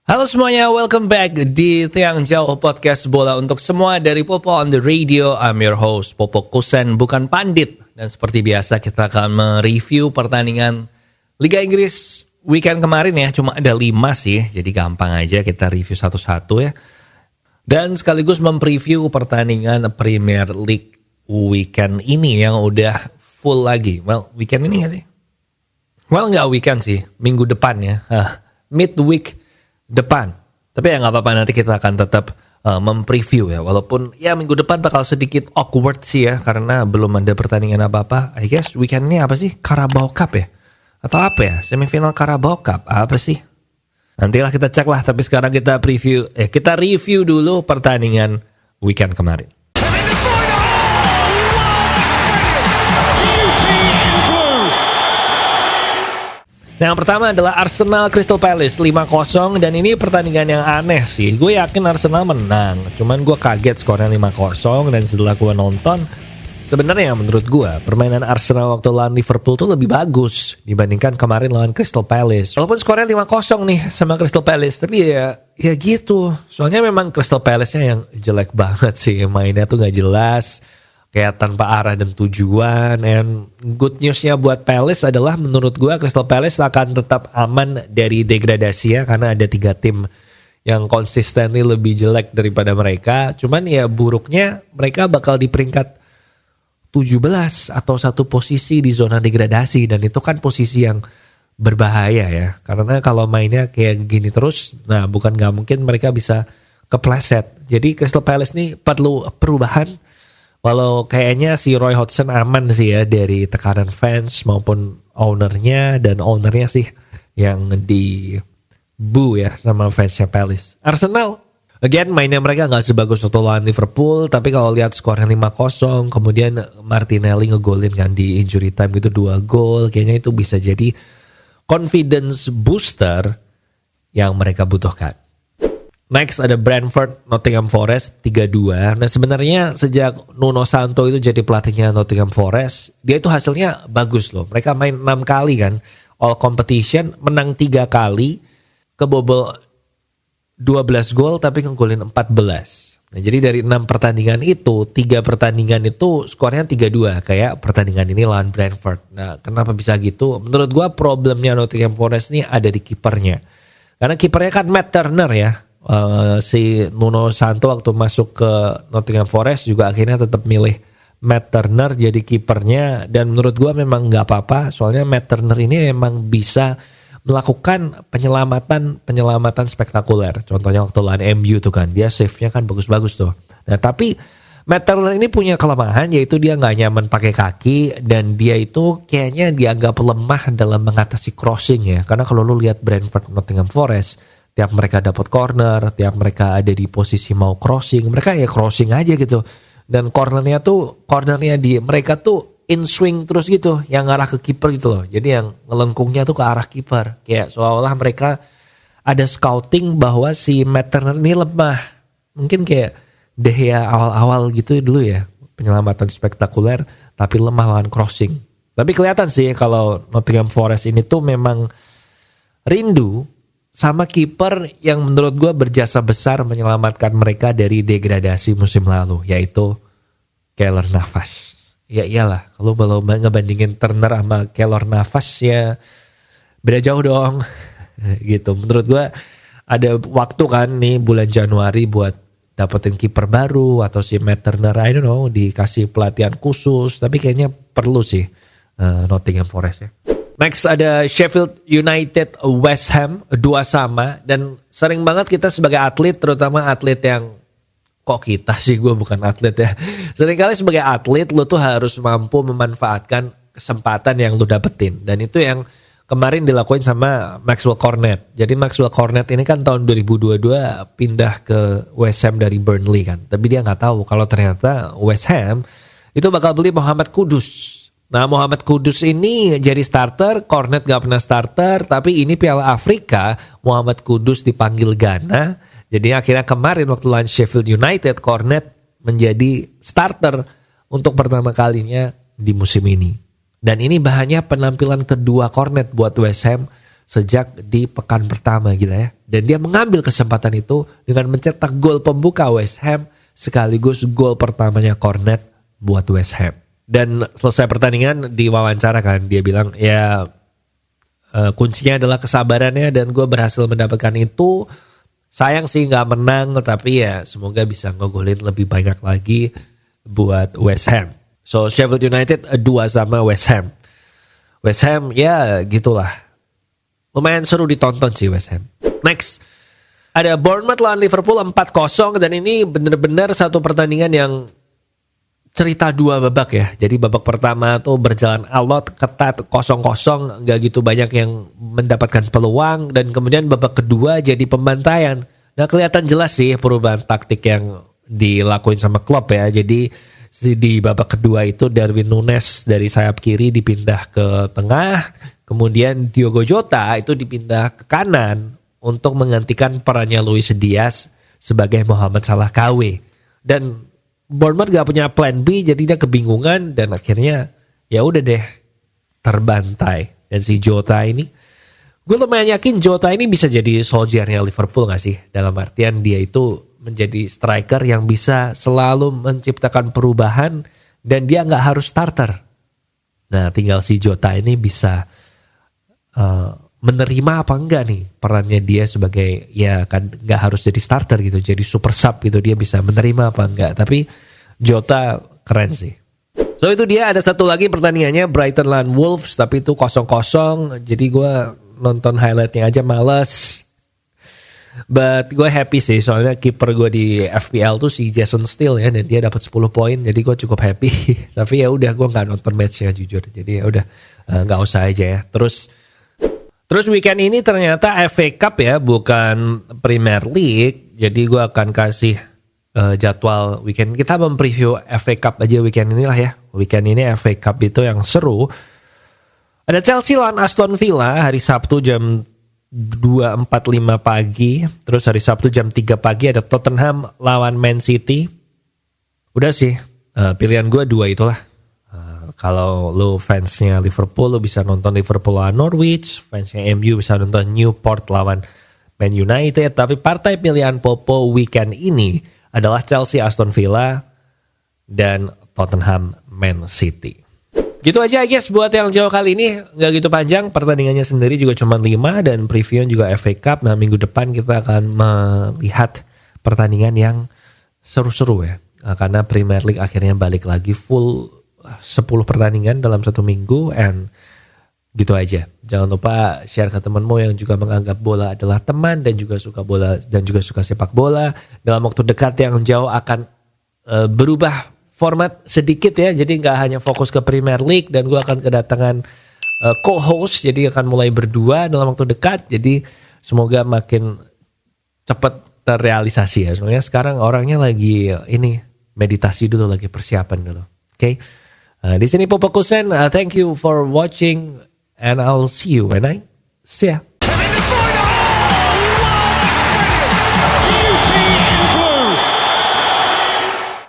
Halo semuanya, welcome back di Tiang Jauh Podcast Bola untuk semua dari Popo on the Radio. I'm your host, Popo Kusen, bukan pandit. Dan seperti biasa kita akan mereview pertandingan Liga Inggris weekend kemarin ya. Cuma ada 5 sih, jadi gampang aja kita review satu-satu ya. Dan sekaligus mempreview pertandingan Premier League weekend ini yang udah full lagi. Well, weekend ini gak sih? Well, nggak weekend sih, minggu depan ya. Midweek depan. Tapi ya nggak apa-apa, nanti kita akan tetap mempreview ya. Walaupun ya minggu depan bakal sedikit awkward sih ya, karena belum ada pertandingan apa-apa. I guess weekend ini apa sih? Carabao Cup ya? Atau apa ya? Semifinal Carabao Cup. Apa sih? Nantilah kita cek lah. Tapi sekarang kita kita review dulu pertandingan weekend kemarin. Nah, yang pertama adalah Arsenal Crystal Palace 5-0, dan ini pertandingan yang aneh sih. Gue yakin Arsenal menang, cuman gue kaget skornya 5-0. Dan setelah gue nonton, sebenarnya menurut gue permainan Arsenal waktu lawan Liverpool tuh lebih bagus dibandingkan kemarin lawan Crystal Palace. Walaupun skornya 5-0 nih sama Crystal Palace, tapi ya gitu. Soalnya memang Crystal Palace-nya yang jelek banget sih, mainnya tuh gak jelas, kayak tanpa arah dan tujuan. And good newsnya buat Palace adalah menurut gue Crystal Palace akan tetap aman dari degradasi ya, karena ada 3 tim yang konsisten lebih jelek daripada mereka. Cuman ya buruknya mereka bakal di peringkat 17 atau satu posisi di zona degradasi, dan itu kan posisi yang berbahaya ya, karena kalau mainnya kayak gini terus, nah bukan gak mungkin mereka bisa kepleset. Jadi Crystal Palace nih perlu perubahan. Walau kayaknya si Roy Hodgson aman sih ya dari tekanan fans maupun ownernya, dan ownernya sih yang di boo ya sama fansnya Palace. Arsenal, again mainnya mereka gak sebagus waktu lawan Liverpool, tapi kalau lihat skornya 5-0, kemudian Martinelli ngegolin kan di injury time itu 2 gol, kayaknya itu bisa jadi confidence booster yang mereka butuhkan. Next ada Brentford Nottingham Forest 3-2. Nah sebenarnya sejak Nuno Santo itu jadi pelatihnya Nottingham Forest, dia itu hasilnya bagus loh. Mereka main 6 kali kan all competition, menang 3 kali, kebobol 12 gol tapi ngegolin 14. Nah jadi dari 6 pertandingan itu, 3 pertandingan itu skornya 3-2 kayak pertandingan ini lawan Brentford. Nah kenapa bisa gitu? Menurut gua problemnya Nottingham Forest ini ada di kipernya. Karena kipernya kan Matt Turner ya. Si Nuno Santo waktu masuk ke Nottingham Forest juga akhirnya tetap milih Matt Turner jadi kipernya, dan menurut gue memang gak apa-apa, soalnya Matt Turner ini memang bisa melakukan penyelamatan spektakuler. Contohnya waktu lawan MU tuh kan, dia save-nya kan bagus-bagus tuh. Nah tapi Matt Turner ini punya kelemahan, yaitu dia gak nyaman pakai kaki, dan dia itu kayaknya dianggap lemah dalam mengatasi crossing ya. Karena kalau lu lihat Brentford Nottingham Forest, tiap mereka dapat corner, tiap mereka ada di posisi mau crossing, mereka ya crossing aja gitu. Dan cornernya di mereka tuh in swing terus gitu, yang ngarah ke kiper gitu loh. Jadi yang ngelengkungnya tuh ke arah kiper. Kayak seolah-olah mereka ada scouting bahwa si Matt Turner ini lemah. Mungkin kayak De Gea awal-awal gitu dulu ya, penyelamatan spektakuler tapi lemah lawan crossing. Tapi kelihatan sih kalau Nottingham Forest ini tuh memang rindu sama kiper yang menurut gue berjasa besar menyelamatkan mereka dari degradasi musim lalu, yaitu Keylor Navas. Ya iyalah, kalau belum ngebandingin Turner sama Keylor Navas ya beda jauh dong. Gitu. Menurut gue ada waktu kan nih bulan Januari buat dapetin kiper baru, atau si Matt Turner, I don't know, dikasih pelatihan khusus. Tapi kayaknya perlu sih Nottingham Forest ya. Next ada Sheffield United West Ham 2-2, dan sering banget kita sebagai atlet, terutama atlet yang gue bukan atlet ya. Seringkali sebagai atlet lu tuh harus mampu memanfaatkan kesempatan yang lu dapetin, dan itu yang kemarin dilakuin sama Maxwell Cornet. Jadi Maxwell Cornet ini kan tahun 2022 pindah ke West Ham dari Burnley kan, tapi dia nggak tahu kalau ternyata West Ham itu bakal beli Muhammad Kudus. Nah Muhammad Kudus ini jadi starter, Cornet gak pernah starter, tapi ini Piala Afrika, Muhammad Kudus dipanggil Ghana. Jadi akhirnya kemarin waktu lawan Sheffield United, Cornet menjadi starter untuk pertama kalinya di musim ini. Dan ini bahannya penampilan kedua Cornet buat West Ham sejak di pekan pertama, gila ya. Dan dia mengambil kesempatan itu dengan mencetak gol pembuka West Ham sekaligus gol pertamanya Cornet buat West Ham. Dan selesai pertandingan di wawancara kan dia bilang ya kuncinya adalah kesabarannya dan gue berhasil mendapatkan itu. Sayang sih gak menang, tapi ya semoga bisa ngegolin lebih banyak lagi buat West Ham. So Sheffield United 2 sama West Ham. West Ham ya gitulah. Lumayan seru ditonton sih West Ham. Next, ada Bournemouth lawan Liverpool 4-0 dan ini benar-benar satu pertandingan yang cerita dua babak ya. Jadi babak pertama tuh berjalan alot, ketat, 0-0, gak gitu banyak yang mendapatkan peluang dan kemudian babak kedua jadi pembantaian. Nah kelihatan jelas sih perubahan taktik yang dilakuin sama Klopp ya. Jadi di babak kedua itu Darwin Núñez dari sayap kiri dipindah ke tengah. Kemudian Diogo Jota itu dipindah ke kanan untuk menggantikan perannya Luis Diaz sebagai Mohamed Salah KW. Dan Bournemouth gak punya plan B, jadi dia kebingungan dan akhirnya ya udah deh terbantai. Dan si Jota ini, gue lumayan yakin Jota ini bisa jadi soldiernya Liverpool gak sih? Dalam artian dia itu menjadi striker yang bisa selalu menciptakan perubahan dan dia gak harus starter. Nah tinggal si Jota ini bisa menerima apa enggak nih perannya dia sebagai ya kan nggak harus jadi starter gitu, jadi super sub gitu, dia bisa menerima apa enggak. Tapi Jota keren sih. So itu dia, ada satu lagi pertandingannya Brighton lawan Wolves tapi itu 0-0. Jadi gue nonton highlightnya aja males. But gue happy sih soalnya kiper gue di FPL tuh si Jason Steele ya dan dia dapat 10 poin, jadi gue cukup happy. Tapi ya udah gue nggak nonton matchnya jujur, jadi ya udah nggak usah aja ya. Terus weekend ini ternyata FA Cup ya, bukan Premier League. Jadi gue akan kasih jadwal weekend. Kita mempreview FA Cup aja weekend inilah ya. Weekend ini FA Cup itu yang seru. Ada Chelsea lawan Aston Villa hari Sabtu jam 2.45 pagi. Terus hari Sabtu jam 3 pagi ada Tottenham lawan Man City. Udah sih, pilihan gue dua itulah. Kalau lo fansnya Liverpool, lo bisa nonton Liverpool lawan Norwich. Fansnya MU bisa nonton Newport lawan Man United. Tapi partai pilihan Popo weekend ini adalah Chelsea Aston Villa dan Tottenham Man City. Gitu aja I guess buat yang jauh kali ini. Gak gitu panjang, pertandingannya sendiri juga cuma 5 dan preview juga FA Cup. Nah minggu depan kita akan melihat pertandingan yang seru-seru ya. Karena Premier League akhirnya balik lagi full 10 pertandingan dalam satu minggu. And gitu aja. Jangan lupa share ke temanmu yang juga menganggap bola adalah teman dan juga suka bola dan juga suka sepak bola. Dalam waktu dekat yang jauh akan berubah format sedikit ya. Jadi gak hanya fokus ke Premier League dan gue akan kedatangan co-host. Jadi akan mulai berdua dalam waktu dekat. Jadi semoga makin cepat terrealisasi ya. Soalnya sekarang orangnya lagi meditasi dulu, lagi persiapan dulu. Oke. Di sini Popo Kusen, thank you for watching and I'll see you when I see ya.